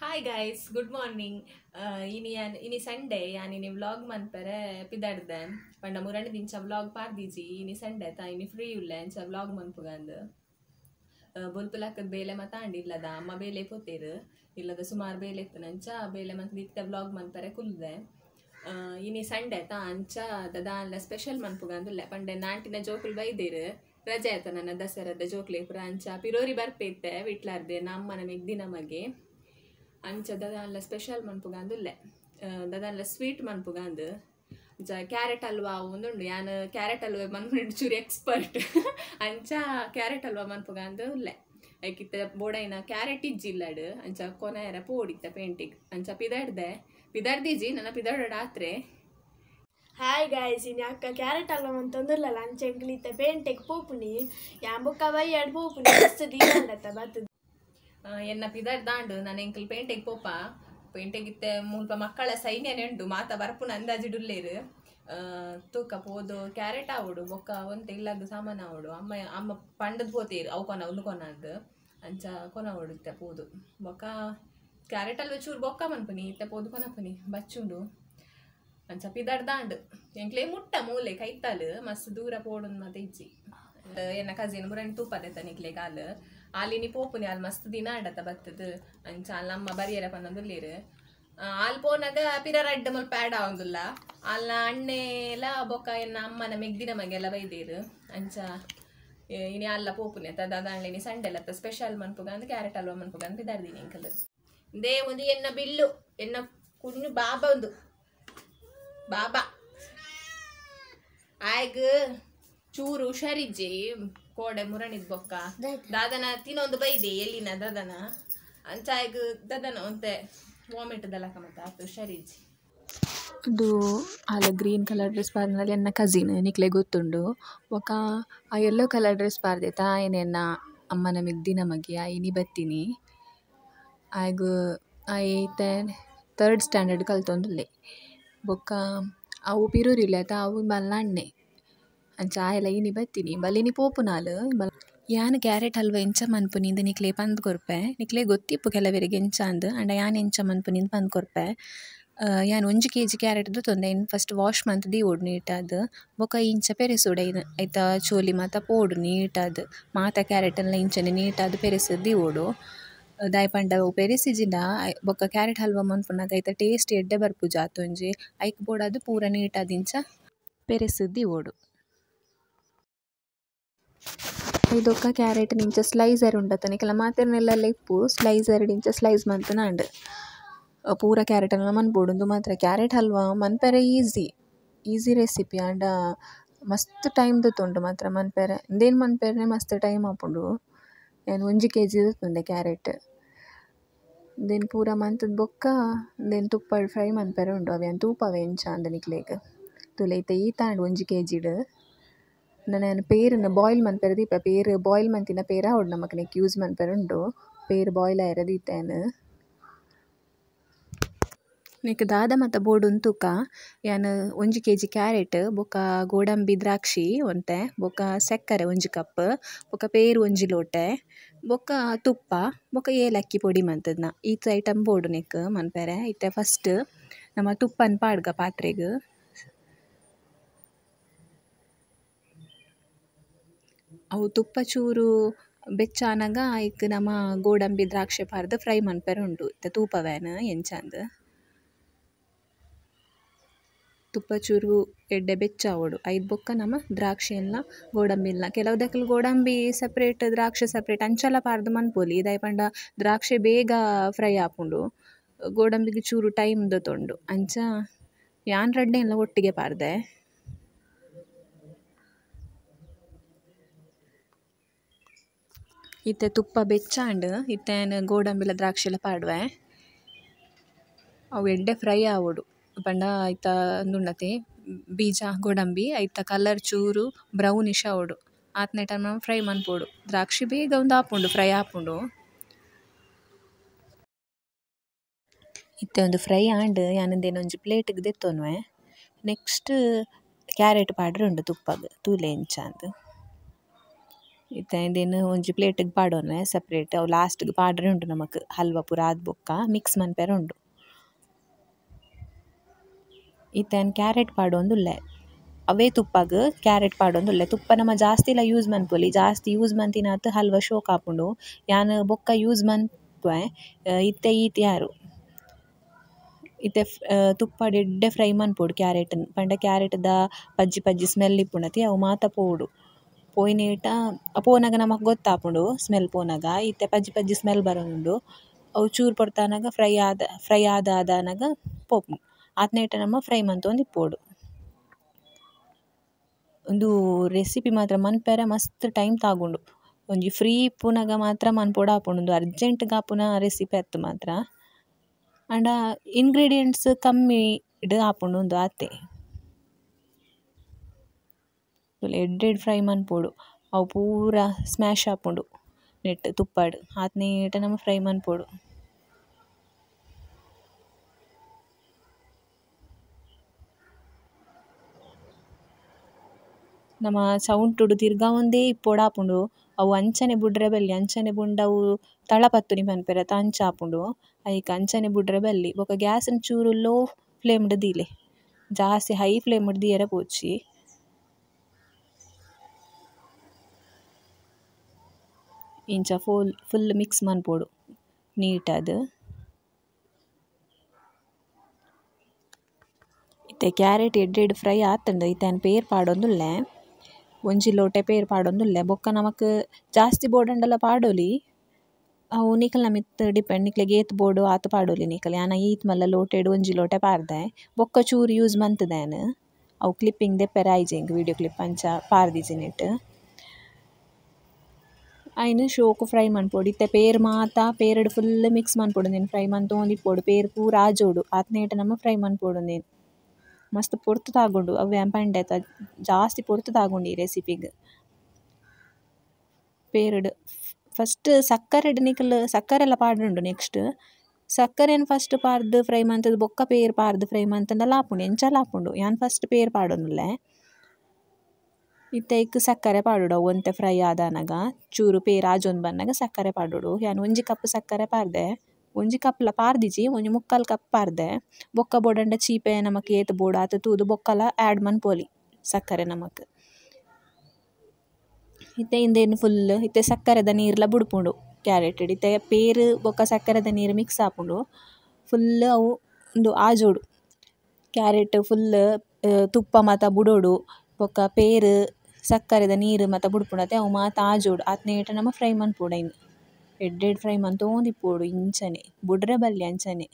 Hi guys, good morning. Ini Sunday, ini vlog manpere pidadde. Panda murandi dincha vlog pardiji. Ini Sunday ta ini free ulle ancha vlog manpuganda. Bolpulakad bele mata andi illada amma bele poteru. Illada sumar bele ittanancha bele mata ditta vlog manpere kulde. Ini Sunday ta ancha dadanla special manpugandulle. Pande nantina jokul baideru. ರಜೆ ಆಯ್ತು ನನ್ನ ದಸರಾದ ಜೋಕ್ಲೆ ಪುರ ಅಂಚ ಪಿರೋರಿ ಬರ್ಪೈತೆ ವಿಟ್ಲಾರ್ದೆ ನಮ್ಮನ ಮೆಗ್ದಿ ನಮಗೆ ಅಂಚ ದದಾನ್ಲ special ಮನ್ಪುಗಾಂದುಲ್ಲೆ ದದಾನ್ಲ sweet ಮನ್ಪುಗಾಂದು ಅಂಚ carrot halwa ಒಂದುಂಡು ಯಾನು ಕ್ಯಾರೆಟ್ ಹಲ್ವಾ ಮನ್ಪುಂಡು ಚೂರು ಎಕ್ಸ್ಪರ್ಟ್ ಅಂಚ ಕ್ಯಾರೆಟ್ ಹಲ್ವಾ ಮನ್ಪುಗಾಂದು ಉಲ್ಲೆ ಐಕಿತ್ತ ಬೋಡೈನ ಕ್ಯಾರೆಟ್ ಇಜ್ಜಿಲ್ಲಡು ಅಂಚ ಕೊನೆಯರ ಪೋಡಿತ್ತ ಪೇಂಟಿಗೆ ಅಂಚ ಪಿದಾಡ್ದಿಜಿ ನನ್ನ ಪಿದಾಡ ಆತ್ರೆ. ಹಾಯ್ ಗಾಯ್ಸ್ ಇನ್ನು ಅಕ್ಕ ಕ್ಯಾರೆಟ್ ಹಲ್ವಾ ಅಂತಂದಿರಲ್ಲ ಅಂಚೆ ಎಂಕ್ಲಿತ್ತ ಪೇಂಟೆಗೆ ಪೋಪುನಿ ಯಾಂಬುಕ್ಕ ಬೈಯಾಡ್ ಪೋಪುನಿ ಮಸ್ತ್ ದೀನಂಡತ್ತ ಬರ್ತದೆ ಎನ್ನ ಪಿದಾಡ್ ದಾಂಡು ನಾನು ಎಂಕಲ್ ಪೇಂಟೆಗೆ ಪೋಪ ಪೇಂಟೆಗಿತ್ತೆ ಮುಲ್ಪ ಮಕ್ಕಳ ಸೈನ್ಯ ನೆಂಡು ಮಾತ ಬರ್ಪುನ ಅಂದಾಜಿಡುಲ್ಲೇರು ತೂಕ ಪೋದು ಕ್ಯಾರೆಟ್ ಆವಡು ಬೊಕ್ಕ ಒಂತೆ ಇಲ್ಲದ್ದು ಸಾಮಾನು ಆವಡು ಅಮ್ಮ ಪಂಡದ್ ಪೋತೇರು ಅವು ಕೊನ ಒಂದು ಕೊನದ್ದು ಅಂಚ ಕೊನ ಓಡುತ್ತೆ ಪೋದು ಬೊಕ್ಕ ಕ್ಯಾರೆಟ್ ಹಲ್ವಾ ಚೂರು ಬೊಕ್ಕ ಮನ್ಪುನಿ ಇತ್ತೆ ಪೋದು ಕೊನಪುನಿ ಬಚ್ಚುಂಡು ಅಂಚ ಪಿದಾಡ್ದಾಂಡು ಎಂಕ್ಲೆ ಮುಟ್ಟ ಮೂಲೆ ಕೈತಾಲು ಮಸ್ತ್ ದೂರ ಪೋಡುನ್ ಮತ್ತೆ ಇಜ್ಜಿ ಎನ್ನ ಕಸಿನ್ ಬುರನ್ ತೂಪದೆ ತನಿಕ್ಲೆ ಕಾಲು ಆಲಿನಿ ಪೋಪುನಿ ಅಲ್ಲಿ ಮಸ್ತ್ ದಿನ ಆಡತ್ತ ಬತ್ತದು ಅಂಚ ಅಲ್ಲಿ ಅಮ್ಮ ಬರಿಯರ ಪನ್ನೊಂದುಲ್ಲೇರು ಅಲ್ಲಿ ಪೋನಾಗ ಪಿರರ ಅಡ್ಡ ಮುಲ್ಪ ಆಡ ಆವಂದುಲ್ಲ ಅಲ್ಲ ಅಣ್ಣೆಲ್ಲ ಬೊಕ್ಕ ಎನ್ನ ಅಮ್ಮನ ಮೆಗ್ದಿನ ಮಗೆಲ್ಲ ಬೈದೇರು ಅಂಚ ಇನಿ ಅಲ್ಲ ಪೋಪುನಿ ತದಾದಾಣ್ಲೇನಿ ಸಂಡೆಲ್ಲ ಸ್ಪೆಷಲ್ ಮನ್ಪುಗಂದು ಕ್ಯಾರೆಟ್ ಹಲ್ವಾ ಮನ್ಪುಗಂದು ಪಿದಾಡ್ದೀನಿ ಎಂಕಲ್ ದೇ ಒಂದು ಎನ್ನ ಬಿಲ್ಲು ಎನ್ನ ಕುಣ್ಣು ಬಾಬಾ ಒಂದು ಬಾಬಾ ಆಯ್ಗ ಚೂರು ಹುಷಾರಿಜ್ಜಿ ಕೋಡೆ ಮುರಣಿದ್ ಬೊಕ್ಕ ದಾದನ ತಿನ್ನೊಂದು ಬೈದೆ ಎಲ್ಲಿನ ದಾದನ ಅಂಚ ಆಯ್ಗ ದಾದನ ಒಂತೆ ವಾಮಿಟ್ ದಲಕ ಮತ್ತೆ ಆತು ಹುಷಾರಿಜ್ಜಿ ಅದು ಅಲ್ಲ ಗ್ರೀನ್ ಕಲರ್ ಡ್ರೆಸ್ ಪಾರ್ನಲ್ಲಿ ಎನ್ನ ಕಸಿನ್ ನಿಕ್ಲೆ ಗೊತ್ತುಂಡು ఒక ಆ ಯೆಲ್ಲೋ ಕಲರ್ ಡ್ರೆಸ್ ಪಾರ್ದೆತ ಆಯನೆನ್ನ ಅಮ್ಮನ ಮಿಗ್ದಿನ ಮಗೆ ಆಯ್ನಿ ಬತ್ತೀನಿ ಆಯ್ಗ ಆಯ್ತೆ 3rd ಸ್ಟ್ಯಾಂಡರ್ಡ್ ಕಲ್ತೊಂದುಲ್ಲೆ ಬೊಕ್ಕ ಅವು ಪಿರೂರಿಲ್ಲ ಆಯ್ತಾ ಅವು ಮಲ್ಲ ಅಣ್ಣೆ ಅಂಚ ಆಯೆಲ್ಲ ಇನಿ ಬತ್ತೀನಿ ಬಲ್ಲಿನಿ ಪೋಪುನಾಲು ಯಾನ್ ಕ್ಯಾರೆಟ್ ಹಲ್ವಾ ಎಂಚ ಮನ್ಪುನಿಂದ ನಿಕ್ಲೆ ಪಂದ್ ಕೊರ್ಪೆ ನಿಕ್ಲೆ ಗೊತ್ತಿಪ್ಪು ಕೆಲವರಿಗೆ ಎಂಚ ಅಂದ್ ಅಂಡ ಯಾನ್ ಎಂಚ ಮನ್ಪುನಿಂದ ಪಂದ್ ಕೊರ್ಪೆ ಯಾನ್ 1 kg ಕ್ಯಾರೆಟ್ದು ತೊಂದೆ ಇನ್ನು ಫಸ್ಟ್ ವಾಶ್ ಮಂತ್ ದೀವೋಡು ನೀಟಾದ್ ಬೊಕ್ಕ ಇಂಚ ಪೆರೆಸೋಡು ಐತ ಚೋಲಿ ಮಾತ ಪೋಡು ನೀಟಾದ್ ಮಾತ ಕ್ಯಾರೆಟ್ ಎಲ್ಲ ಇಂಚನೆ ನೀಟಾದ್ ಪೆರೆಸೋದು ದೀವೋಡು ದಾಯ್ ಪಂಡ ಪೆರೆಸಿಜಿಂದ ಬೊಕ್ಕ ಕ್ಯಾರೆಟ್ ಹಲ್ವಾ ಮನ್ಪುನಾಗ ಐತ ಟೇಸ್ಟ್ ಎಡ್ಡೆ ಬರ್ಪುಜ ಆತೊಂಜಿ ಐಕ್ ಬೋಡಾದ್ ಪೂರ ನೀಟಾದ್ ಇಂಚ ಪೆರೆಸೋದು ದೀವೋಡು ಇದೊಕ್ಕ ಕ್ಯಾರೆಟ್ ನಿಂಚ ಸ್ಲೈಸರ್ ಉಂಡತ್ತ ನಿಕಲ ಮಾತೆರ್ನೆಲ್ಲ ಲೆಪ್ಪು ಸ್ಲೈಸರ್ ಡಿಂಚ ಸ್ಲೈಸ್ ಮಂತುನಾಂಡ್ ಪೂರ ಕ್ಯಾರೆಟ್ ಎಲ್ಲ ಮನ್ಪೊಡು ಮಾತ್ರ ಕ್ಯಾರೆಟ್ ಹಲ್ವಾ ಮನ್ಪೆರೆ ಈಸಿ ರೆಸಿಪಿ ಆಂಡ ಮಸ್ತ್ ಟೈಮ್ ದತ್ತುಂಡು ಮಾತ್ರ ಮನ್ಪೆರೆ ಇಂದೇನು ಮನ್ಪೆರೆ ಮಸ್ತ್ ಟೈಮ್ ಆಪುಂಡು ಏನು 1 kg ದತ್ತುಂಡೆ ಕ್ಯಾರೆಟ್ ದೆನ್ ಪೂರ ಮಂತದ ಬೊಕ್ಕ ದೆನ್ ತುಪ್ಪಡ್ ಫ್ರೈ ಮನ್ಪೆರೆ ಉಂಡು ಅವೇನು ತೂಪವೆ ಎಂಚ ಅಂದ ನಿಕ್ಲೆಗ್ ತುಲೈತೆ ಈತಾಂಡು 1 kg ನಾನು ಪೇರನ್ನು ಬಾಯ್ಲ್ ಮನ್ಪೆರೆ ದೀಪ ಪೇರು ಬಾಯ್ಲ್ ಮಂತಿನ ಪೇರ ಆವಡು ನಮಕ್ ನೆಕ್ ಯೂಸ್ ಮನ್ಪೆರೆ ಉಂಡು ಪೇರು ಬಾಯ್ಲ್ ಆಯರ ದೀತೇನು ನೆಕ್ ದಾದ ಮತ್ತ ಬೋಡುನ್ ತೂಕ ಯಾನ್ 1 kg ಕ್ಯಾರೆಟ್ ಬೊಕ್ಕ ಗೋಡಂಬಿ ದ್ರಾಕ್ಷಿ ಒಂತೆ ಬೊಕ್ಕ ಸಕ್ಕರೆ 1 ಕಪ್ ಬೊಕ್ಕ ಪೇರು 1 ಲೋಟೆ ಬೊಕ್ಕ ತುಪ್ಪ ಬೊಕ್ಕ ಏಲಕ್ಕಿ ಪೊಡಿ ಮಂತದ್ನ ಈತ ಐಟಮ್ ಬೋಡು ನೆಕ್ ಮನ್ಪೆರೆ ಇತ್ತೆ ಫಸ್ಟ್ ನಮ್ಮ ತುಪ್ಪನ್ ಪಾಡ್ಗ ಪಾತ್ರೆಗ್ ಅವು ತುಪ್ಪ ಚೂರು ಬೆಚ್ಚಾನಾಗ ಐಕ್ ನಮ್ಮ ಗೋಡಂಬಿ ದ್ರಾಕ್ಷಿ ಪಾರ್ದು ಫ್ರೈ ಮನ್ಪೆರೆ ಉಂಡು ಇತ್ತೆ ತೂಪವೇನು ಎಂಚಂದ್ ತುಪ್ಪ ಚೂರು ಎಡ್ಡೆ ಬೆಚ್ಚಾವಡು ಐದು ಬೊಕ್ಕ ನಮ್ಮ ದ್ರಾಕ್ಷಿ ಎಲ್ಲ ಗೋಡಂಬಿ ಎಲ್ಲ ಕೆಲವುದಕ್ಕಲು ಗೋಡಂಬಿ ಸಪ್ರೇಟ್ ದ್ರಾಕ್ಷಿ ಸಪ್ರೇಟ್ ಅಂಚೆಲ್ಲ ಪಾರ್ದು ಮನ್ಪೊಲಿ ಇದಾಯ್ ಪಂಡ ದ್ರಾಕ್ಷಿ ಬೇಗ ಫ್ರೈ ಆಪುಂಡು ಗೋಡಂಬಿಗೆ ಚೂರು ಟೈಮ್ ದತ್ತುಂಡು ಅಂಚ ಯಾನ್ ರಡ್ಡೆ ಎಲ್ಲ ಒಟ್ಟಿಗೆ ಪಾರ್ದೆ ಇತ್ತೆ ತುಪ್ಪ ಬೆಚ್ಚಾಂಡ್ ಇತ್ತೇನು ಗೋಡಂಬಿಲ ದ್ರಾಕ್ಷಿ ಎಲ್ಲ ಪಾಡ್ವೆ ಅವು ಎಡ್ಡೆ ಫ್ರೈ ಆವಡು ಪಂಡ ಐತ ಅಂದುಂಡತೆ ಬೀಜ ಗೋಡಂಬಿ ಐತ ಕಲರ್ ಚೂರು ಬ್ರೌನಿಶ್ ಆವಡು ಆತ್ನೆ ಟೈಮ್ ಫ್ರೈ ಮನ್ಪೊಡು ದ್ರಾಕ್ಷಿ ಬೇಗ ಒಂದು ಆಪುಂಡು ಫ್ರೈ ಆಪುಂಡು ಇತ್ತೆ ಒಂದು ಫ್ರೈ ಆಂಡ್ ಯಾನಂದೇನು ಒಂಜಿ ಪ್ಲೇಟ್ಗೆ ದೆತ್ತೊನ್ವೆ ನೆಕ್ಸ್ಟ್ ಕ್ಯಾರೆಟ್ ಪಾಡ್ರೆ ಉಂಡು ತುಪ್ಪಗ್ ತೂಲೆ ಎಂಚ ಅಂದ್ ಇದೇನು ಒಂಜಿ ಪ್ಲೇಟಿಗೆ ಪಾಡೋನೆ ಸಪ್ರೇಟ್ ಅವು ಲಾಸ್ಟ್ಗೆ ಪಾಡ್ರೆ ಉಂಡು ನಮಕ್ ಹಲ್ವಾ ಪೂರ ಆದ್ ಬೊಕ್ಕ ಮಿಕ್ಸ್ ಮನ್ಪೆರ ಉಂಡು. ಕ್ಯಾರೆಟ್ ಪಾಡೊಂದುಲ್ಲೆ ಅವೇ ತುಪ್ಪಗ್ ಕ್ಯಾರೆಟ್ ಪಾಡೊಂದುಲ್ಲೆ. ತುಪ್ಪ ನಮ ಜಾಸ್ತಿಲ ಯೂಸ್ ಮನ್ಪೊಲಿ, ಜಾಸ್ತಿ ಯೂಸ್ ಮನ್ತಿನಾತ್ ಹಲ್ವಾ ಶೋಕ್ ಆಪುಂಡು. ಯಾನ್ ಬೊಕ್ಕ ಯೂಸ್ ಮನ್ಪುವೆ ಈತ್ ಯಾರು ತುಪ್ಪಡ್ ಎಡ್ಡೆ ಫ್ರೈ ಮನ್ಪೊಡು ಕ್ಯಾರೆಟ್ನ್ ಪಂಡ ಕ್ಯಾರೆಟ್ದ ಪಜ್ಜಿ ಸ್ಮೆಲ್ ಇಪ್ಪುಂಡತಿ ಅವು ಮಾತ ಪೋಡು. ಪೋಯಿನೇಟ ಪೋನಾಗ ನಮಕ್ ಗೊತ್ತಾಪುಂಡು ಸ್ಮೆಲ್ ಪೋನಾಗ ಪಜ್ಜಿ ಸ್ಮೆಲ್ ಬರೋನುಂಡು. ಅವು ಚೂರು ಪೊಡ್ತಾನಾಗ ಫ್ರೈ ಆದಾನಾಗ ಪೋಪುಂಡು. ಆತ್ನೇಟ ನಮ್ಮ ಫ್ರೈ ಮಂತೊಂದು ಇಪ್ಪೋಡು. ಒಂದು ರೆಸಿಪಿ ಮಾತ್ರ ಮನ್ಪೆರ ಮಸ್ತ್ ಟೈಮ್ ತಾಗುಂಡು. ಒಂಜಿ ಫ್ರೀ ಇಪ್ಪುನಾಗ ಮಾತ್ರ ಮನ್ಪೊಡು ಆಪುಂಡು. ಒಂದು ಅರ್ಜೆಂಟ್ಗೆ ಆಪುನ ರೆಸಿಪಿ ಅತ್ತು ಮಾತ್ರ. ಆಂಡ ಇಂಗ್ರೀಡಿಯೆಂಟ್ಸ್ ಕಮ್ಮಿ ಆಪುಂಡು ಒಂದು ಆತೆ. ಎಡ್ಡೆಡ್ ಫ್ರೈ ಮನ್ಪೊಡು ಅವು ಪೂರ ಸ್ಮ್ಯಾಶ್ ಆಪುಂಡು ನೆಟ್ ತುಪ್ಪಡ್ ಆತ್ನೇಟ ನಮ್ಮ ಫ್ರೈ ಮನ್ಪೊಡು. ನಮ್ಮ ಸೌಂಟುಡು ತಿರ್ಗಾ ಒಂದೇ ಇಪ್ಪೊಡು ಆಪುಂಡು. ಅವು ಅಂಚನೆ ಬುಡ್ರೆ ಬಲ್ಲಿ ಅಂಚನೆ ಬುಂಡ ಅವು ತಳಪತ್ತುನಿ ಪನ್ಪೆರ ಅಂಚ ಆಪುಂಡು. ಐಕ್ ಅಂಚನೆ ಬುಡ್ರೆ ಬಲ್ಲಿ ಬೊಕ ಗ್ಯಾಸ್ನ್ ಚೂರು ಲೋ ಫ್ಲೇಮ್ಡ್ ದೀಲೆ, ಜಾಸ್ತಿ ಹೈ ಫ್ಲೇಮ್ಡ್ ದಿಯರೆ ಪೋಚಿ. ಇಂಚ ಫುಲ್ ಮಿಕ್ಸ್ ಮನ್ಪೊಡು ನೀಟದ್. ಕ್ಯಾರೆಟ್ ಎಡ್ಡೆಡ್ ಫ್ರೈ ಆತಂಡ ಪೇರ್ ಪಾಡೊಂದುಲ್ಲೆ ಒಂಜಿ ಲೋಟೆ ಪೇರ್ ಪಾಡೊಂದುಲ್ಲೆ. ಬೊಕ್ಕ ನಮಕ್ ಜಾಸ್ತಿ ಬೋಡಂಡಲ ಪಾಡೊಲಿ ಅವು ನಿಕಲ್ನ ಮಿತ್ ಡಿಪೆಂಡ್ ನಿಕ್ಲೆಗ್ ಏತ್ ಬೋಡು ಆತ್ ಪಾಡೊಲಿ ನಿಕಲ್. ಯಾನ ಈತ್ ಮಲ್ಲ ಲೋಟೆಡ್ ಒಂಜಿ ಲೋಟೆ ಪಾರ್ದೆ ಬೊಕ್ಕ ಚೂರು ಯೂಸ್ ಮಂತುದೇನ್ ಅವು ಕ್ಲಿಪ್ಪಿಂಗ್ ದೆಪ್ಪರೆ ಆಯ್ಜೆಂಗ್ ವಿಡಿಯೋ ಕ್ಲಿಪ್ ಅಂಚ ಪಾರ್ದಿಜಿನೆಟ್ ಐನ್ ಶೋಕು ಫ್ರೈ ಮನ್ಪೊಡು. ಪೇರ್ ಮಾತ ಪೇರಡ್ ಫುಲ್ ಮಿಕ್ಸ್ ಮನ್ಪೊಡು ಫ್ರೈ ಮಂತೊಂದು ಇಪ್ಪೊಡು. ಪೇರ್ ಪೂರ ಆಜೋಡು ಆತ್ನೇಟ ನಮ್ಮ ಫ್ರೈ ಮನ್ಪೊಡು ಮಸ್ತ್ ಪೊರ್ತು ತಾಗುಂಡು. ಅವ್ವೆ ಪಂಡೆತ ಜಾಸ್ತಿ ಪೊರ್ತು ತಾಗುಂಡು ಈ ರೆಸಿಪಿಗ್. ಪೇರಡ್ ಫಸ್ಟ್ ಸಕ್ಕರೆಡ್ ನಿಕಲ್ ಸಕ್ಕರೆಲ್ಲ ಪಾಡ್ರುಂಡು. ನೆಕ್ಸ್ಟ್ ಸಕ್ಕರೆನ್ ಫಸ್ಟ್ ಪಾರ್ದ್ ಫ್ರೈ ಮಂತದ್ ಬೊಕ್ಕ ಪೇರ್ ಪಾರ್ದ್ ಫ್ರೈ ಮಂತಂದಲ ಆಪುಂಡು ಎಂಚಲ ಆಪುಂಡು. ಯಾನ್ ಫಸ್ಟ್ ಪೇರ್ ಪಾಡೊಂದುಲ್ಲೆ ಇಕ್ ಸಕ್ಕರೆ ಪಾಡೊಡು. ಅವು ಒಂತೆ ಫ್ರೈ ಆದಾನಾಗ ಚೂರು ಪೇರ್ ಆಜೊಂದು ಬನ್ನಗ ಸಕ್ಕರೆ ಪಾಡೊಡು. ಯಾನ್ ಒಂಜಿ ಕಪ್ ಸಕ್ಕರೆ ಪಾರ್ದೆ, ಒಂಜಿ ಕಪ್ಲ ಪಾರ್ದಿಜಿ ಒಂಜಿ 3/4 ಕಪ್ ಪಾರ್ದೆ. ಬೊಕ್ಕ ಬೋಡಂಡ ಚೀಪೆ ನಮಕ್ ಏತ್ ಬೋಡು ಆತ ತೂದು ಬೊಕ್ಕಲ ಆ್ಯಡ್ ಮನ್ಪೊಲಿ ಸಕ್ಕರೆ ನಮಕ್. ಇಂದೇನು ಫುಲ್ ಸಕ್ಕರೆದ ನೀರ್ಲ ಬುಡ್ಪುಂಡು ಕ್ಯಾರೆಟ್ ಪೇರ್ ಬೊಕ್ಕ ಸಕ್ಕರೆದ ನೀರು ಮಿಕ್ಸ್ ಆಪುಂಡು. ಫುಲ್ ಅವು ಒಂದು ಆಜೋಡು ಕ್ಯಾರೆಟ್ ಫುಲ್ ತುಪ್ಪ ಮಾತ ಬುಡೋಡು ಬೊಕ್ಕ ಪೇರ್ ಸಕ್ಕರೆದ ನೀರು ಮಾತ ಬುಡ್ಪುಂಡತೆ ಅವು ಮಾತ ಆಜೋಡು ಆತ್ನೇಟ ನಮ್ಮ ಫ್ರೈ ಮನ್ಪೊಡು. ಐನ್ ಎಡ್ಡೆಡ್ ಫ್ರೈ ಮಂತೊಂದು ಇಪ್ಪೊಡು ಇಂಚನೆ ಬುಡ್ರೆ ಬಲ್ಲಿ ಅಂಚನೆ.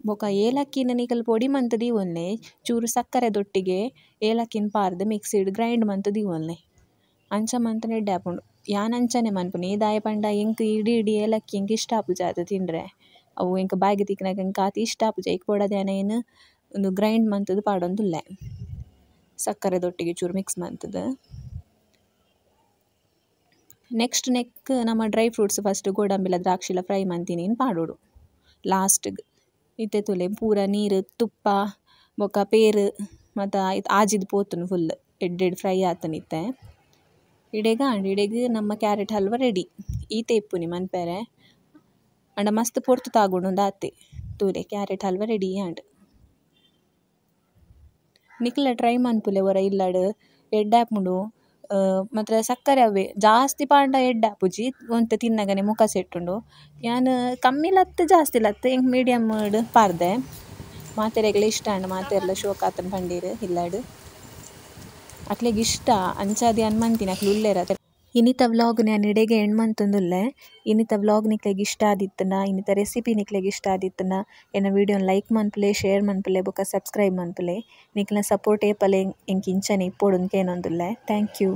ಬೊಕ ಏಲಕ್ಕಿನ ನಿಕಲ್ ಪೊಡಿ ಮಂತ್ ದೀವೊನ್ನೆ ಚೂರು ಸಕ್ಕರೆದೊಟ್ಟಿಗೆ ಏಲಕ್ಕಿನ ಪಾರ್ದ್ ಮಿಕ್ಸಿಡ್ ಗ್ರೈಂಡ್ ಮಂತ್ ದೀವೊನ್ನೆ ಅಂಚ ಮಂತನೆ ಎಡ್ಡೆ ಆಪುಂಡು. ಯಾನ್ ಅಂಚನೆ ಮನ್ಪುನೆ ದಾಯ ಪಂಡ ಎಂಕ್ ಇಡೀ ಏಲಕ್ಕಿ ಎಂಕ್ ಇಷ್ಟ ಆಪುಜಿ ಆದ್ ತಿಂಡ್ರೆ. ಅವು ಎಂಕ್ ಬಾಯಿಗೆ ತಿಕ್ಕಿನಾಗ ಎಂಕ್ ಆತ್ ಇಷ್ಟ ಆಪುಜಿ. ಐಕ್ ಪೊಡದ್ಯಾನ ಏನು ಒಂದು ಗ್ರೈಂಡ್ ಮಂತದ್ ಪಾಡೊಂದುಲ್ಲೆ ಸಕ್ಕರೆದೊಟ್ಟಿಗೆ ಚೂರು ಮಿಕ್ಸ್ ಮಂತದ್. ನೆಕ್ಸ್ಟ್ ನಮ್ಮ ಡ್ರೈ ಫ್ರೂಟ್ಸ್ ಫಸ್ಟ್ ಗೋಡಂಬಿಲ ದ್ರಾಕ್ಷಿಲ ಫ್ರೈ ಮಂತಿನಿ ಪಾಡೋಡು ಲಾಸ್ಟ್ಗ್. ತುಲೆ ಪೂರ ನೀರು ತುಪ್ಪ ಬೊಕ ಪೇರ್ ಮತ್ತ ಆಜಿದ್ ಪೋತುನು ಫುಲ್ ಎಡ್ಡೆಡ್ ಫ್ರೈ ಆತನ ಇಡೆಗ್ ನಮ್ಮ ಕ್ಯಾರೆಟ್ ಹಲ್ವಾ ರೆಡಿ. ಇಪ್ಪುನಿ ಮನ್ಪೆರೆ ಅಂಡ ಮಸ್ತ್ ಪೊರ್ತು ತಾಗುಂಡು ಒಂದು ಆತೆ ತೂಲೆ ಕ್ಯಾರೆಟ್ ಹಲ್ವಾ ರೆಡಿ ಆಂಡ್. ನಿಕ್ಲ ಟ್ರೈ ಮನ್ಪುಲೆ ಒರ ಇಲ್ಲಡ್ ಎಡ್ಡೆ ಆಪುಂಡು. ಮಾತ್ರ ಸಕ್ಕರೆ ಅವೇ ಜಾಸ್ತಿ ಪಾಂಡ ಎಡ್ಡೆ ಆಪುಜಿ ಒಂತೆ ತಿನ್ನಗನೆ ಮುಖ ಸೆಟ್ಟುಂಡು. ಯಾನ್ ಕಮ್ಮಿ ಲತ್ ಜಾಸ್ತಿ ಲತ್ ಎಂಕ್ ಮೀಡಿಯಮ್ ಪಾರ್ದೆ. ಮಾತೆರೆಗ್ಲ ಇಷ್ಟ ಅಂಡ್ ಮಾತೆರ್ಲ ಶೋಕ್ ಆತನ ಪಂಡೀರ್ ಇಲ್ಲಡ್ ಅಕ್ಲೆಗ್ ಇಷ್ಟ ಅಂಚಾದ್ ಯಾನ್ ಮಂತಿನ ಅಕ್ಲು ಉಲ್ಲೆರ. ಇನ್ನಿತ ವ್ಲಾಗ್ ನಾನು ಇಡೆಗೆ ಎಂಡ್ ಮಂತೊಂದುಲ್ಲೆ. ಇನ್ನಿತ ವ್ಲಾಗ್ ನಿಕ್ಲೆಗ್ ಇಷ್ಟ ಆದಿತ್ತನ ಇನ್ನಿತ ರೆಸಿಪಿ ನಿಕ್ಲೆಗ್ ಇಷ್ಟ ಆದಿತ್ತನ ಎನ್ನ ವಿಡಿಯೋನ ಲೈಕ್ ಮನ್ಪುಲೆ ಶೇರ್ ಮನ್ಪುಲೆ ಬೊಕ ಸಬ್ಸ್ಕ್ರೈಬ್ ಮನ್ಪುಲೆ. ನಿಕ್ಲೆನ ಸಪೋರ್ಟ್ ಏಪಲೆ ಎಂಕ್ ಇಂಚನೆ ಇಪ್ಪೊಡು ಕೇನೊಂದುಲ್ಲೆ. Thank you.